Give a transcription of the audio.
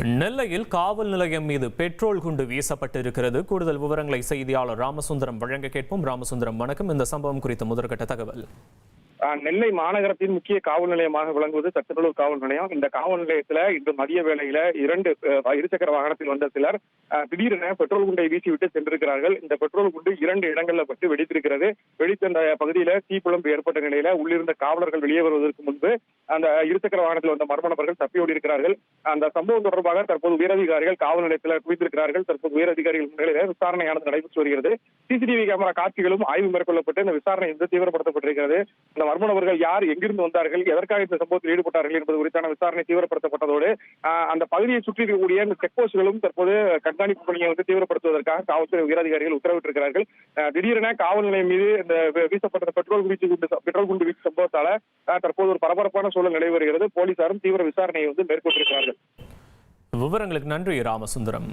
நெல்லையில் காவல் நிலையம் மீது பெட்ரோல் குண்டு வீசப்பட்டிருக்கிறது. கூடுதல் விவரங்களை செய்தியாளர் ராமசுந்தரம் வழங்க கேட்போம். ராமசுந்தரம், வணக்கம். இந்த சம்பவம் குறித்த முதற்கட்ட தகவல். நெல்லை மாநகரத்தின் முக்கிய காவல் நிலையமாக விளங்குவது சட்டநல்லூர் காவல் நிலையம். இந்த காவல் நிலையத்துல இன்று மதிய வேளையில இருசக்கர வாகனத்தில் வந்த சிலர் திடீரென பெட்ரோல் குண்டை வீசிவிட்டு சென்றிருக்கிறார்கள். இந்த பெட்ரோல் குண்டு 2 இடங்கள்ல பட்டு வெடித்திருக்கிறது. வெடித்த அந்த பகுதியில தீக்குழம்பு ஏற்பட்ட நிலையில உள்ளிருந்த காவலர்கள் வெளியே வருவதற்கு முன்பு அந்த இருசக்கர வாகனத்தில் வந்த மர்ம நபர்கள் தப்பியோடி இருக்கிறார்கள். அந்த சம்பவம் தொடர்பாக தற்போது உயரதிகாரிகள் காவல் நிலையத்தில் குவித்திருக்கிறார்கள். தற்போது உயரதிகாரிகள் முன்னிலையில விசாரணையானது நடைபெற்று வருகிறது. சிசிடிவி கேமரா காட்சிகளும் ஆய்வு மேற்கொள்ளப்பட்டு இந்த விசாரணை தீவிரப்படுத்தப்பட்டிருக்கிறது. இந்த மர்ம நபர்கள் யார், எங்கிருந்து வந்தார்கள், எதற்காக இந்த சம்பவத்தில் ஈடுபட்டார்கள் என்பது குறித்தான விசாரணை தீவிரப்படுத்தப்பட்டதோடு அந்த பகுதியை சுற்றி இருக்கக்கூடிய இந்த செக் போஸ்ட்களும் தற்போது கண்காணிப்பு பணியை தீவிரப்படுத்துவதற்காக காவல்துறை உயரதிகாரிகள் உத்தரவிட்டிருக்கிறார்கள். திடீரென காவல் நிலையம் மீது இந்த வீசப்பட்ட பெட்ரோல் குண்டு வீச்சு சம்பவத்தால தற்போது ஒரு பரபரப்பான சூழல் நிலவி வருகிறது. போலீசாரும் தீவிர விசாரணையை மேற்கொண்டிருக்கிறார்கள். விவரங்களுக்கு நன்றி ராமசுந்தரம்.